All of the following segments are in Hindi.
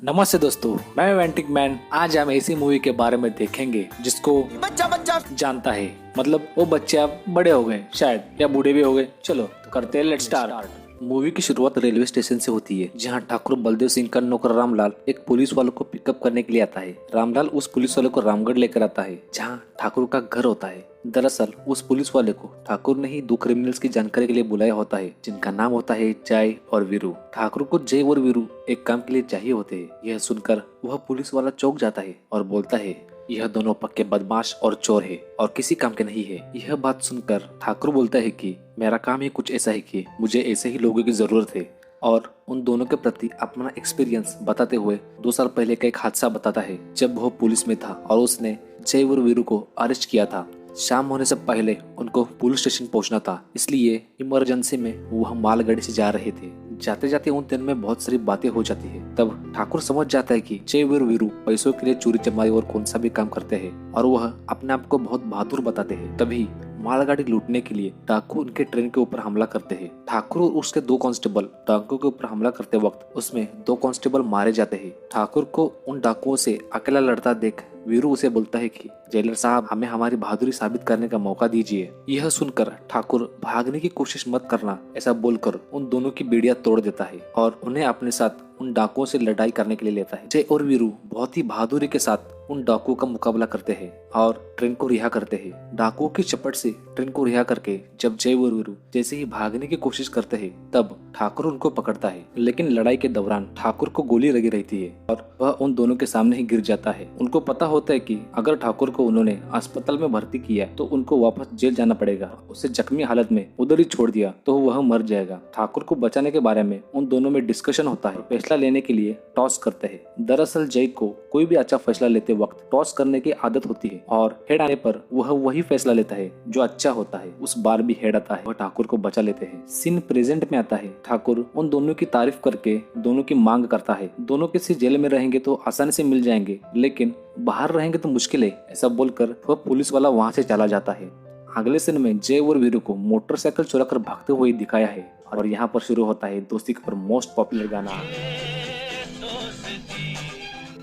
नमस्ते दोस्तों, मैं वेंटिक मैन। आज हम ऐसी मूवी के बारे में देखेंगे जिसको बच्चा बच्चा जानता है। मतलब वो बच्चे अब बड़े हो गए शायद, या बूढ़े भी हो गए। चलो तो करते हैं, लेट्स स्टार्ट। मूवी की शुरुआत रेलवे स्टेशन से होती है, जहां ठाकुर बलदेव सिंह का नौकर रामलाल एक पुलिस वालों को पिकअप करने के लिए आता है। रामलाल उस पुलिस वाले को रामगढ़ लेकर आता है, जहां ठाकुर का घर होता है। दरअसल उस पुलिस वाले को ठाकुर ने ही दो क्रिमिनल्स की जानकारी के लिए बुलाया होता है, जिनका नाम होता है जय और वीरू। ठाकुर को जय और वीरू एक काम के लिए चाहिए होते हैं। यह सुनकर वह पुलिस वाला चौंक जाता है और बोलता है, यह दोनों पक्के बदमाश और चोर है और किसी काम के नहीं है। यह बात सुनकर ठाकुर बोलता है कि मेरा काम ही कुछ ऐसा है कि मुझे ऐसे ही लोगों की जरूरत है, और उन दोनों के प्रति अपना एक्सपीरियंस बताते हुए 2 साल पहले का एक हादसा बताता है, जब वह पुलिस में था और उसने जय और वीरू को अरेस्ट किया था। शाम होने से पहले उनको पुलिस स्टेशन पहुंचना था, इसलिए इमरजेंसी में वह मालगाड़ी से जा रहे थे। जाते जाते उन दिन में बहुत सारी बातें हो जाती है। तब ठाकुर समझ जाता है कि जय और वीरू पैसों के लिए चोरी चमारी और कौन सा भी काम करते हैं, और वह अपने आप को बहुत बहादुर बताते हैं। तभी मालगाड़ी लूटने के लिए डाकू उनके ट्रेन के ऊपर हमला करते हैं। ठाकुर और उसके 2 कांस्टेबल डाकू के ऊपर हमला करते वक्त उसमें 2 कांस्टेबल मारे जाते हैं। ठाकुर को उन डाकुओं से अकेला लड़ता देख वीरू उसे बोलता है कि जेलर साहब, हमें हमारी बहादुरी साबित करने का मौका दीजिए। यह सुनकर ठाकुर भागने की कोशिश मत करना ऐसा बोलकर उन दोनों की बेड़ियां तोड़ देता है और उन्हें अपने साथ उन डाकुओं से लड़ाई करने के लिए लेता है। जय और वीरू बहुत ही बहादुरी के साथ उन डाकुओं का मुकाबला करते हैं और ट्रेन को रिहा करते हैं। डाकुओं की चपट से ट्रेन को रिहा करके जब जय और वीरू जैसे ही भागने की कोशिश करते हैं, तब ठाकुर उनको पकड़ता है। लेकिन लड़ाई के दौरान ठाकुर को गोली लगी रहती है और वह उन दोनों के सामने ही गिर जाता है। उनको पता होता है कि अगर ठाकुर को उन्होंने अस्पताल में भर्ती किया तो उनको वापस जेल जाना पड़ेगा। उसे जख्मी हालत में उधर ही छोड़ दिया तो वह मर जाएगा। ठाकुर को बचाने के बारे में उन दोनों में डिस्कशन होता है। फैसला लेने के लिए टॉस करते हैं। दरअसल जय को कोई भी अच्छा फैसला लेते वक्त टॉस करने की आदत होती है, और हेड आने पर वह वही फैसला लेता है जो अच्छा होता है। उस बार भी हेड आता है, वह ठाकुर को बचा लेते हैं। सीन प्रेजेंट में आता है। ठाकुर उन दोनों की तारीफ करके दोनों की मांग करता है। दोनों किसी जेल में रहेंगे तो आसानी से मिल जाएंगे, लेकिन बाहर रहेंगे तो मुश्किल है, ऐसा बोलकर वह पुलिस वाला वहां से चला जाता है। अगले सीन में जय और वीरू को मोटरसाइकिल चुरा कर भागते हुए दिखाया है, और यहाँ पर शुरू होता है दोस्ती का मोस्ट पॉपुलर गाना।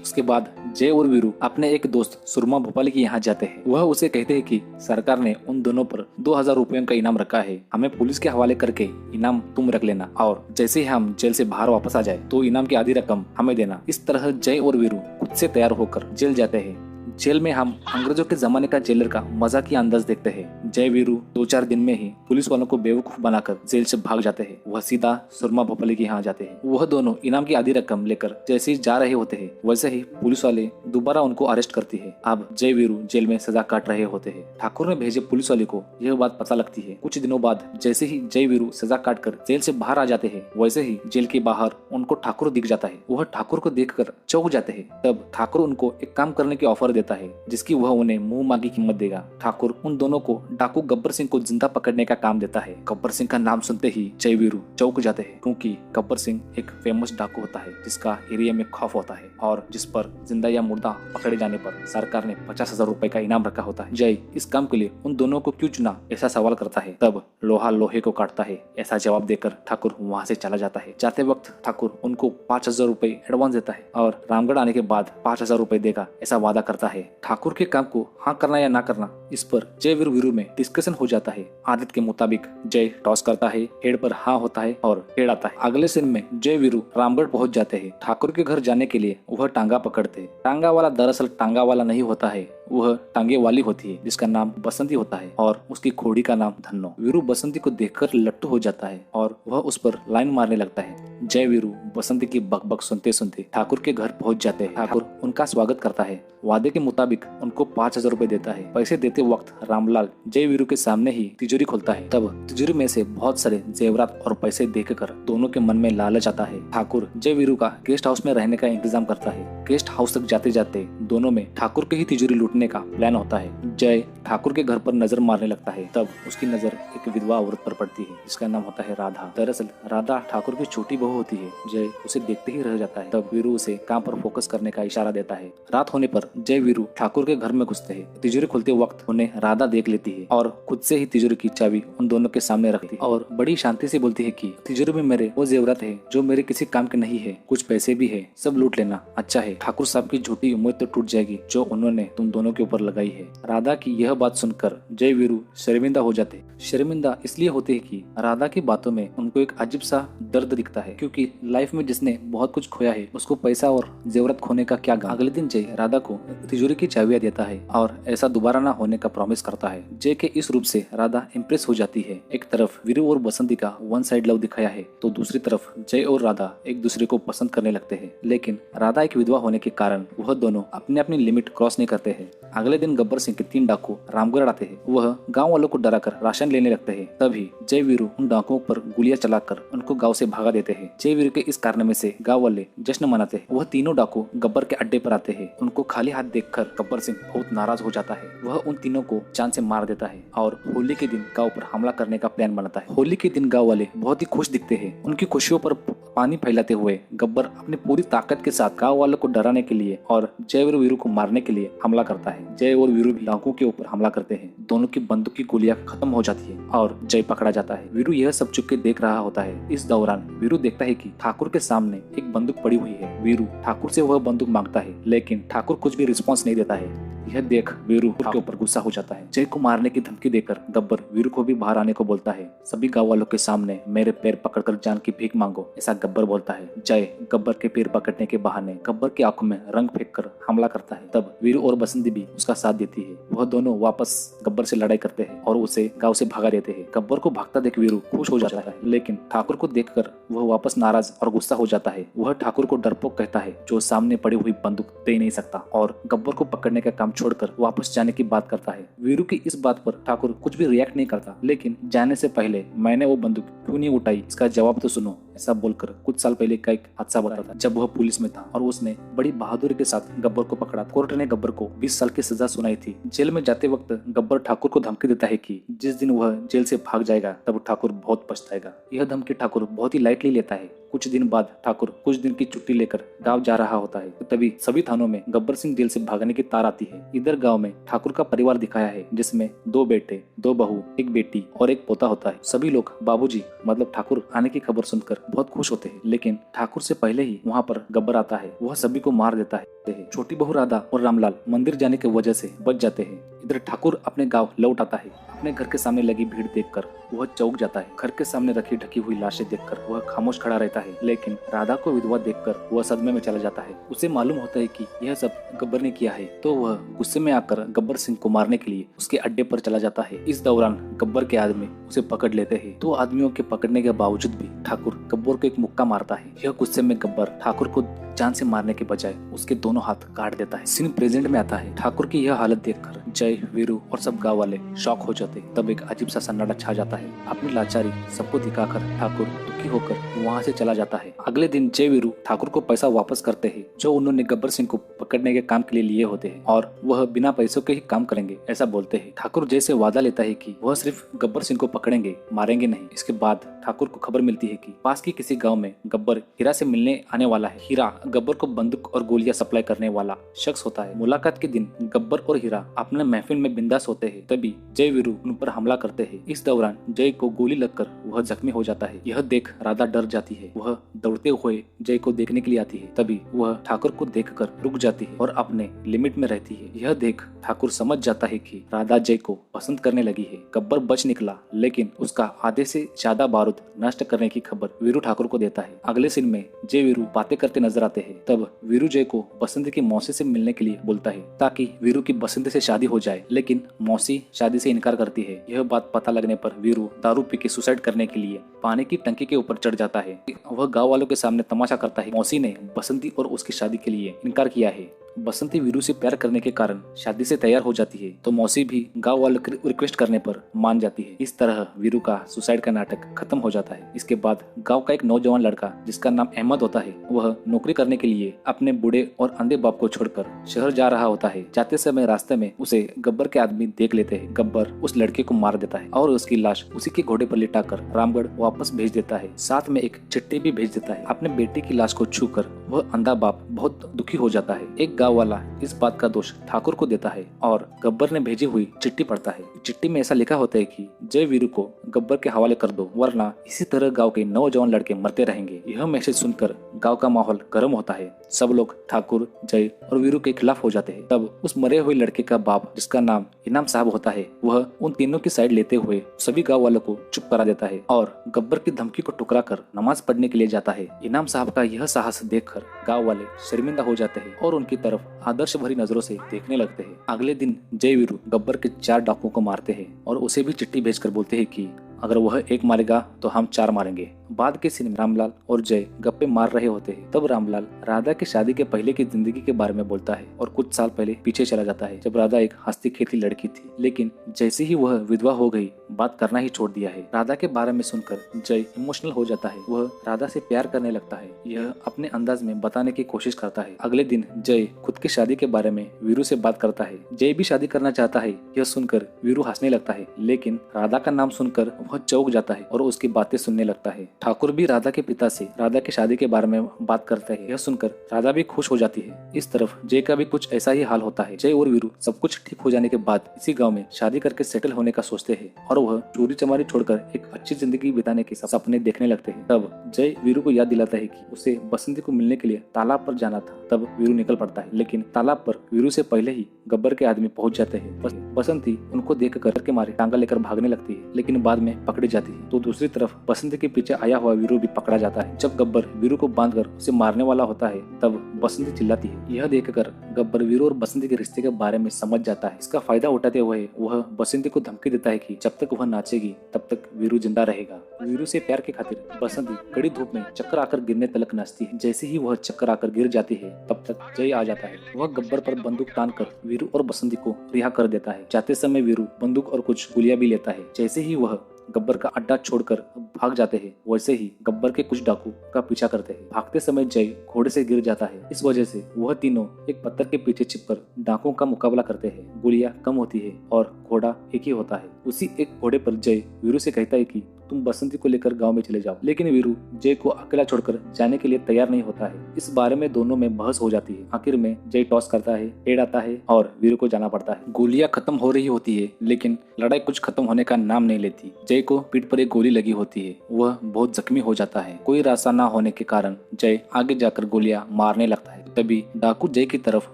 उसके बाद जय और वीरू अपने एक दोस्त सुरमा भोपाली के यहाँ जाते हैं। वह उसे कहते हैं कि सरकार ने उन दोनों पर 2000 रुपयों का इनाम रखा है, हमें पुलिस के हवाले करके इनाम तुम रख लेना, और जैसे ही हम जेल से बाहर वापस आ जाए तो इनाम की आधी रकम हमें देना। इस तरह जय और वीरू खुद से तैयार होकर जेल जाते हैं। जेल में हम अंग्रेजों के जमाने का जेलर का मजाकिया अंदाज देखते हैं। जय वीरू 2-4 दिन में ही पुलिस वालों को बेवकूफ बनाकर जेल से भाग जाते हैं। वह सीधा सुरमा भोपाली के यहाँ जाते हैं। वह दोनों इनाम की आधी रकम लेकर जैसे ही जा रहे होते हैं, वैसे ही पुलिस वाले दोबारा उनको अरेस्ट करती है। अब जय वीरू जेल में सजा काट रहे होते हैं। ठाकुर ने भेजे पुलिस वाले को यह बात पता लगती है। कुछ दिनों बाद जैसे ही जय वीरू सजा काट कर जेल से बाहर आ जाते हैं, वैसे ही जेल के बाहर उनको ठाकुर दिख जाता है। वह ठाकुर को देखकर चौंक जाते हैं। तब ठाकुर उनको एक काम करने की ऑफर देता है, जिसकी वह उन्हें मुंह मांगी कीमत देगा। ठाकुर उन दोनों को डाकू गब्बर सिंह को जिंदा पकड़ने का काम देता है। गब्बर सिंह का नाम सुनते ही जय वीरू चौंक जाते हैं, क्योंकि गब्बर सिंह एक फेमस डाकू होता है जिसका एरिया में खौफ होता है, और जिस पर जिंदा या मुर्दा पकड़े जाने पर सरकार ने 50,000 रुपए का इनाम रखा होता है। जय इस काम के लिए उन दोनों को क्यों चुना, ऐसा सवाल करता है। तब लोहा लोहे को काटता है, ऐसा जवाब देकर ठाकुर वहाँ से चला जाता है। जाते वक्त ठाकुर उनको 5,000 रुपए एडवांस देता है और रामगढ़ आने के बाद 5,000 रुपए देगा, ऐसा वादा करता है। ठाकुर के काम को हाँ करना या ना करना, इस पर जय वीरू में डिस्कशन हो जाता है। आदत के मुताबिक जय टॉस करता है, हेड पर हाँ होता है और हेड आता है। अगले सीन में जय वीरू रामगढ़ पहुंच जाते हैं। ठाकुर के घर जाने के लिए वह टांगा पकड़ते हैं। टांगा वाला दरअसल टांगा वाला नहीं होता है, वह टांगे वाली होती है, जिसका नाम बसंती होता है और उसकी घोड़ी का नाम धन्नो। वीरू बसंती को देखकर लट्टू हो जाता है और वह उस पर लाइन मारने लगता है। जय वीरू बसंती की बकबक सुनते सुनते ठाकुर के घर पहुंच जाते हैं। ठाकुर उनका स्वागत करता है। वादे के मुताबिक उनको 5,000 रुपए देता है। पैसे देते वक्त रामलाल जय वीरू के सामने ही तिजोरी खोलता है। तब तिजोरी में से बहुत सारे जेवरात और पैसे देखकर दोनों के मन में लालच आता है। ठाकुर जय वीरू का गेस्ट हाउस में रहने का इंतजाम करता है। गेस्ट हाउस तक जाते जाते दोनों में ठाकुर के ही तिजोरी लूटने लूटने का प्लान होता है। जय ठाकुर के घर पर नजर मारने लगता है, तब उसकी नजर एक विधवा औरत पर पड़ती है जिसका नाम होता है राधा। दरअसल राधा ठाकुर की छोटी बहू होती है। जय उसे देखते ही रह जाता है। तब वीरू उसे काम पर फोकस करने का इशारा देता है। रात होने पर जय वीरू ठाकुर के घर में घुसते हैं। तिजोरी खोलते वक्त उन्हें राधा देख लेती है और खुद से ही तिजोरी की चाबी उन दोनों के सामने रखती है और बड़ी शांति से बोलती है कि तिजोरी में मेरे वो जेवरात है जो मेरे किसी काम के नहीं है, कुछ पैसे भी है, सब लूट लेना। अच्छा है, ठाकुर साहब की झूठी उम्मीद तो टूट जाएगी जो उन्होंने तुम दोनों के ऊपर लगाई है। राधा की यह बात सुनकर जय वीरू शर्मिंदा हो जाते। शर्मिंदा इसलिए होते हैं कि राधा की बातों में उनको एक अजीब सा दर्द दिखता है, क्योंकि लाइफ में जिसने बहुत कुछ खोया है उसको पैसा और जेवरत खोने का क्या गम। अगले दिन जय राधा को तिजोरी की चाबियां देता है और ऐसा दोबारा ना होने का प्रॉमिस करता है। जय के इस रूप से राधा इम्प्रेस हो जाती है। एक तरफ वीरू और बसंती का वन साइड लव दिखाया है तो दूसरी तरफ जय और राधा एक दूसरे को पसंद करने लगते हैं। लेकिन राधा एक विधवा होने के कारण वह दोनों अपनी अपनी लिमिट क्रॉस नहीं करते हैं। अगले दिन गब्बर सिंह के 3 डाकू रामगढ़ आते हैं। वह गांव वालों को डराकर राशन लेने लगते हैं। तभी जय वीरू उन डाकुओं पर गोलियां चलाकर उनको गांव से भगा देते हैं। जय वीरू के इस कारनामे से गांव वाले जश्न मनाते हैं। वह तीनों डाकू गब्बर के अड्डे पर आते हैं। उनको खाली हाथ देखकर गब्बर सिंह बहुत नाराज हो जाता है। वह उन तीनों को जान से मार देता है और होली के दिन गांव पर हमला करने का प्लान बनाता है। होली के दिन गांव वाले बहुत ही खुश दिखते हैं। उनकी खुशियों पर पानी फैलाते हुए गब्बर अपनी पूरी ताकत के साथ गांव वालों को डराने के लिए और जय और वीरू को मारने के लिए हमला करता है। जय और वीरू भी डाकुओं के ऊपर हमला करते हैं। दोनों की बंदूक की गोलियां खत्म हो जाती है और जय पकड़ा जाता है। वीरू यह सब चुप के देख रहा होता है। इस दौरान वीरू देखता है कि ठाकुर के सामने एक बंदूक पड़ी हुई है। वीरू ठाकुर से वह बंदूक मांगता है, लेकिन ठाकुर कुछ भी रिस्पॉन्स नहीं देता है। यह देख वीरू के ऊपर गुस्सा हो जाता है। जय को मारने की धमकी देकर गब्बर वीरू को भी बाहर आने को बोलता है। सभी गांव वालों के सामने मेरे पैर पकड़कर जान की भीख मांगो, ऐसा गब्बर बोलता है। जय गब्बर के पैर पकड़ने के बहाने गब्बर की आंखों में रंग फेंक कर हमला करता है। तब वीरू और बसंती भी उसका साथ देती है। वह दोनों वापस गब्बर से लड़ाई करते हैं और उसे गांव से भगा देते हैं। गब्बर को भागता देख वीरू खुश हो जाता है, लेकिन ठाकुर को देखकर वह वापस नाराज और गुस्सा हो जाता है। वह ठाकुर को डरपोक कहता है जो सामने पड़ी हुई बंदूक दे नहीं सकता और गब्बर को पकड़ने का काम छोड़कर वापस जाने की बात करता है। वीरू की इस बात पर ठाकुर कुछ भी रिएक्ट नहीं करता, लेकिन जाने से पहले मैंने वो बंदूक क्यों नहीं उठाई इसका जवाब तो सुनो, ऐसा बोलकर कुछ साल पहले का एक हादसा बताता था जब वह पुलिस में था और उसने बड़ी बहादुरी के साथ गब्बर को पकड़ा। कोर्ट ने गब्बर को 20 साल की सजा सुनाई थी। जेल में जाते वक्त गब्बर ठाकुर को धमकी देता है कि जिस दिन वह जेल से भाग जाएगा तब ठाकुर बहुत पछताएगा। यह धमकी ठाकुर बहुत ही लाइटली लेता है। कुछ दिन बाद ठाकुर कुछ दिन की छुट्टी लेकर गांव जा रहा होता है, तो तभी सभी थानों में गब्बर सिंह जेल से भागने की तार आती है। इधर गांव में ठाकुर का परिवार दिखाया है जिसमें 2 बेटे, 2 बहू, 1 बेटी और 1 पोता होता है। सभी लोग बाबूजी मतलब ठाकुर आने की खबर सुनकर बहुत खुश होते हैं, लेकिन ठाकुर से पहले ही वहाँ पर गब्बर आता है। वह सभी को मार देता है। छोटी बहू राधा और रामलाल मंदिर जाने की वजह से बच जाते हैं। इधर ठाकुर अपने गांव लौट आता है। अपने घर के सामने लगी भीड़ देखकर वह चौंक जाता है। घर के सामने रखी ढकी हुई लाशें देखकर वह खामोश खड़ा रहता है, लेकिन राधा को विधवा देखकर वह सदमे में चला जाता है। उसे मालूम होता है कि यह सब गब्बर ने किया है, तो वह गुस्से में आकर गब्बर सिंह को मारने के लिए उसके अड्डे पर चला जाता है। इस दौरान गब्बर के आदमी उसे पकड़ लेते हैं। 2 आदमियों के पकड़ने के बावजूद भी ठाकुर गब्बर को एक मुक्का मारता है। यह गुस्से में गब्बर ठाकुर को जान से मारने के बजाय उसके दोनों हाथ काट देता है। सीन प्रेजेंट में आता है। ठाकुर की यह हालत देखकर जय, वीरू और सब गांव वाले शॉक हो जाते। तब एक अजीब सा सन्नाटा छा जाता है। अपनी लाचारी सबको दिखाकर ठाकुर दुखी होकर वहाँ से चला जाता है। अगले दिन जय वीरू ठाकुर को पैसा वापस करते हैं जो उन्होंने गब्बर सिंह को पकड़ने के काम के लिए लिए होते हैं और वह बिना पैसों के ही काम करेंगे ऐसा बोलते हैं। ठाकुर जय से वादा लेता है कि वह सिर्फ गब्बर सिंह को पकड़ेंगे, मारेंगे नहीं। इसके बाद ठाकुर को खबर मिलती है कि पास की किसी गाँव में गब्बर हीरा से मिलने आने वाला है। हीरा गब्बर को बंदूक और गोलियां सप्लाई करने वाला शख्स होता है। मुलाकात के दिन गब्बर और हीरा अपने महफिल में बिंदास होते हैं। तभी जय वीरू उन पर हमला करते हैं। इस दौरान जय को गोली लगकर वह जख्मी हो जाता है। यह देख राधा डर जाती है। वह दौड़ते हुए जय को देखने के लिए आती है। तभी वह ठाकुर को देखकर रुक जाती है और अपने लिमिट में रहती है। यह देख ठाकुर समझ जाता है कि राधा जय को पसंद करने लगी है। गब्बर बच निकला, लेकिन उसका आधे से ज्यादा बारूद नष्ट करने की खबर वीरू ठाकुर को देता है। अगले सीन में जय वीरू बातें करते नजर आते हैं। तब वीरू जय को बसंती की मौसी से मिलने के लिए बोलता है ताकि वीरू की बसंती से शादी हो जाए, लेकिन मौसी शादी से इनकार करती है। यह बात पता लगने पर वीरू दारू पी के सुसाइड करने के लिए पानी की टंकी के ऊपर चढ़ जाता है। वह गांव वालों के सामने तमाशा करता है। मौसी ने बसंती और उसकी शादी के लिए इनकार किया है। बसंती वीरू से प्यार करने के कारण शादी से तैयार हो जाती है तो मौसी भी गांव वालों के रिक्वेस्ट करने पर मान जाती है। इस तरह वीरू का सुसाइड का नाटक खत्म हो जाता है। इसके बाद गांव का एक नौजवान लड़का जिसका नाम अहमद होता है, वह नौकरी करने के लिए अपने बूढ़े और अंधे बाप को छोड़कर शहर जा रहा होता है। जाते समय रास्ते में उसे गब्बर के आदमी देख लेते हैं। गब्बर उस लड़के को मार देता है और उसकी लाश उसी के घोड़े पर लिटाकर रामगढ़ वापस भेज देता है। साथ में एक चिट्ठी भी भेज देता है। अपने बेटे की लाश को छूकर वह अंधा बाप बहुत दुखी हो जाता है। एक गाँव वाला इस बात का दोष ठाकुर को देता है और गब्बर ने भेजी हुई चिट्ठी पढ़ता है। चिट्ठी में ऐसा लिखा होता है कि जय वीरू को गब्बर के हवाले कर दो, वरना इसी तरह गांव के नौजवान लड़के मरते रहेंगे। यह मैसेज सुनकर गांव का माहौल गर्म होता है। सब लोग ठाकुर, जय और वीरू के खिलाफ हो जाते हैं। तब उस मरे हुए लड़के का बाप, जिसका नाम इनाम साहब होता है, वह उन तीनों की साइड लेते हुए सभी गाँव वालों को चुप करा देता है और गब्बर की धमकी को टुकरा कर नमाज पढ़ने के लिए जाता है। इनाम साहब का यह साहस देखकर गाँव वाले शर्मिंदा हो जाते हैं और उनकी तरफ आदर्श भरी नजरों से देखने लगते हैं। अगले दिन जय वीरू गब्बर के 4 डाकुओं को मारते हैं और उसे भी चिट्ठी भेजकर बोलते हैं कि अगर वह एक मारेगा तो हम 4 मारेंगे। बाद के सीन में रामलाल और जय गप्पे मार रहे होते हैं। तब रामलाल राधा की शादी के पहले की जिंदगी के बारे में बोलता है और कुछ साल पहले पीछे चला जाता है, जब राधा एक हंसती खेलती लड़की थी, लेकिन जैसे ही वह विधवा हो गई बात करना ही छोड़ दिया है। राधा के बारे में सुनकर जय इमोशनल हो जाता है। वह राधा से प्यार करने लगता है। यह अपने अंदाज में बताने की कोशिश करता है। अगले दिन जय खुद की शादी के बारे में वीरू से बात करता है। जय भी शादी करना चाहता है। यह सुनकर वीरू हंसने लगता है, लेकिन राधा का नाम सुनकर वह चौंक जाता है और उसकी बातें सुनने लगता है। ठाकुर भी राधा के पिता से राधा की शादी के बारे में बात करता है। यह सुनकर राधा भी खुश हो जाती है। इस तरफ जय का भी कुछ ऐसा ही हाल होता है। जय और वीरू सब कुछ ठीक हो जाने के बाद इसी गांव में शादी करके सेटल होने का सोचते हैं और वह चोरी चमारी छोड़कर एक अच्छी जिंदगी बिताने के सपने देखने लगते हैं। तब जय वीरू को याद दिलाता है कि उसे बसंती को मिलने के लिए तालाब पर जाना था। तब वीरू निकल पड़ता है, लेकिन तालाब पर वीरू से पहले ही गब्बर के आदमी पहुंच जाते हैं। बसंती उनको देख कर के मारे टांगा लेकर भागने लगती है, लेकिन बाद में पकड़ी जाती है। तो दूसरी तरफ बसंती के पीछे आया हुआ वीरू भी पकड़ा जाता है। जब गब्बर वीरू को बांधकर उसे मारने वाला होता है, तब बसंती चिल्लाती है। यह देखकर गब्बर वीरू और बसंती के रिश्ते के बारे में समझ जाता है। इसका फायदा उठाते हुए वह बसंती को धमकी देता है कि जब तक वह नाचेगी तब तक वीरू जिंदा रहेगा। वीरू से प्यार के खातिर बसंती कड़ी धूप में चक्कर आकर गिरने तलक नाचती है। जैसे ही वह चक्कर आकर गिर जाती है, तब तक जय आ जाता है। वह गब्बर पर बंदूक तान कर वीरू और बसंती को रिहा कर देता है। जाते समय वीरू बंदूक और कुछ गोलियां भी लेता है। जैसे ही वह गब्बर का अड्डा छोड़कर भाग जाते हैं, वैसे ही गब्बर के कुछ डाकू का पीछा करते हैं। भागते समय जय घोड़े से गिर जाता है। इस वजह से वह तीनों एक पत्थर के पीछे छिपकर डाकुओं का मुकाबला करते हैं। गोलियां कम होती है और घोड़ा एक ही होता है। उसी एक घोड़े पर जय वीरू से कहता है कि तुम बसंती को लेकर गांव में चले जाओ, लेकिन वीरू जय को अकेला छोड़कर जाने के लिए तैयार नहीं होता है। इस बारे में दोनों में बहस हो जाती है। आखिर में जय टॉस करता है, टेढ़ आता है और वीरू को जाना पड़ता है। गोलियां खत्म हो रही होती है, लेकिन लड़ाई कुछ खत्म होने का नाम नहीं लेती। जय को पीठ पर एक गोली लगी होती है। वह बहुत जख्मी हो जाता है। कोई रास्ता न होने के कारण जय आगे जाकर गोलियां मारने लगता है। तभी डाकू जय की तरफ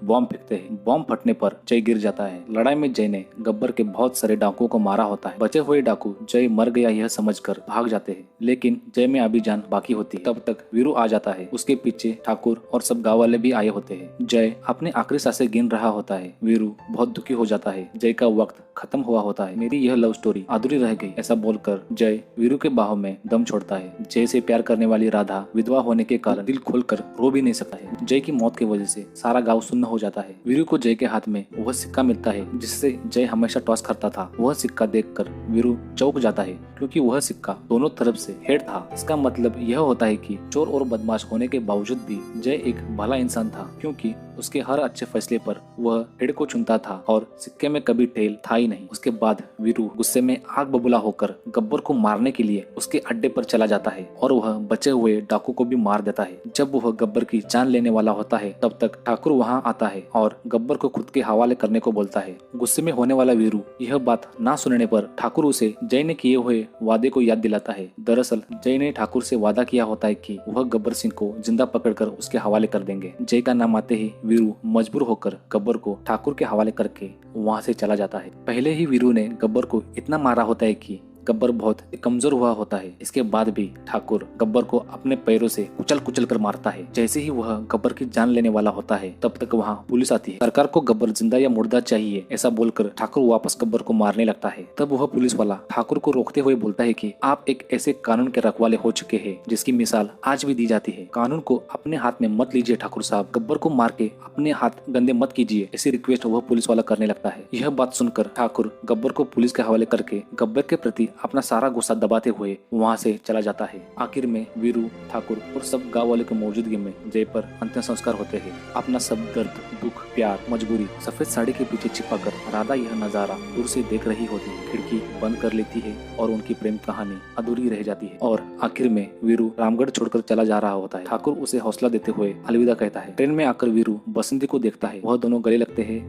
बॉम्ब फेंकते हैं। बॉम्ब फटने पर जय गिर जाता है। लड़ाई में जय ने गब्बर के बहुत सारे डाकुओं को मारा होता है। बचे हुए डाकू जय मर गया यह समझकर भाग जाते हैं, लेकिन जय में अभी जान बाकी होती है। तब तक वीरू आ जाता है। उसके पीछे ठाकुर और सब गाँव वाले भी आए होते हैं। जय अपने आखिरी सांसें गिन रहा होता है। वीरू बहुत दुखी हो जाता है। जय का वक्त खत्म हुआ होता है। मेरी यह लव स्टोरी अधूरी रह गई, ऐसा बोलकर जय वीरू के बाहों में दम छोड़ता है। जय से प्यार करने वाली राधा विधवा होने के कारण दिल खोलकर रो भी नहीं सकता है। जय की मौत की वजह से सारा गांव सुन्न हो जाता है। वीरू को जय के हाथ में वह सिक्का मिलता है जिससे जय हमेशा टॉस करता था। वह सिक्का देखकर वीरू चौंक जाता है, क्योंकि वह सिक्का दोनों तरफ से हेड था। इसका मतलब यह होता है कि चोर और बदमाश होने के बावजूद भी जय एक भला इंसान था, क्योंकि उसके हर अच्छे फैसले पर वह हेड को चुनता था और सिक्के में कभी टेल था ही नहीं। उसके बाद वीरू गुस्से में आग बबूला होकर गब्बर को मारने के लिए उसके अड्डे पर चला जाता है और वह बचे हुए डाकू को भी मार देता है। जब वह गब्बर की जान लेने वाला होता है, तब तक ठाकुर वहां आता है और गब्बर को खुद के हवाले करने को बोलता है। गुस्से में होने वाला वीरू यह बात ना सुनने पर ठाकुर उसे जय ने किए हुए वादे को याद दिलाता है। दरअसल जय ने ठाकुर से वादा किया होता है कि वह गब्बर सिंह को जिंदा पकड़कर उसके हवाले कर देंगे। जय का नाम आते ही वीरू मजबूर होकर गब्बर को ठाकुर के हवाले करके वहां से चला जाता है। पहले ही वीरू ने गब्बर को इतना मारा होता है कि गब्बर बहुत कमजोर हुआ होता है। इसके बाद भी ठाकुर गब्बर को अपने पैरों से कुचल कुचल कर मारता है। जैसे ही वह गब्बर की जान लेने वाला होता है तब तक वहाँ पुलिस आती है। सरकार को गब्बर जिंदा या मुर्दा चाहिए ऐसा बोलकर ठाकुर वापस गब्बर को मारने लगता है। तब वह पुलिस वाला ठाकुर को रोकते हुए बोलता है कि आप एक ऐसे कानून के रखवाले हो चुके हैं जिसकी मिसाल आज भी दी जाती है। कानून को अपने हाथ में मत लीजिए ठाकुर साहब, गब्बर को मार के अपने हाथ गंदे मत कीजिए, ऐसी रिक्वेस्ट वह पुलिस वाला करने लगता है। यह बात सुनकर ठाकुर गब्बर को पुलिस के हवाले करके गब्बर के प्रति अपना सारा गुस्सा दबाते हुए वहाँ से चला जाता है। आखिर में वीरू, ठाकुर और सब गाँव वालों की मौजूदगी में जय पर अंतिम संस्कार होते हैं। अपना सब दर्द, दुख, प्यार, मजबूरी सफेद साड़ी के पीछे छिपाकर राधा यह नजारा दूर से देख रही होती है। खिड़की बंद कर लेती है और उनकी प्रेम कहानी अधूरी रह जाती है। और आखिर में वीरू रामगढ़ छोड़कर चला जा रहा होता है। ठाकुर उसे हौसला देते हुए अलविदा कहता है। ट्रेन में आकर वीरू बसंती को देखता है। वह दोनों गले लगते हैं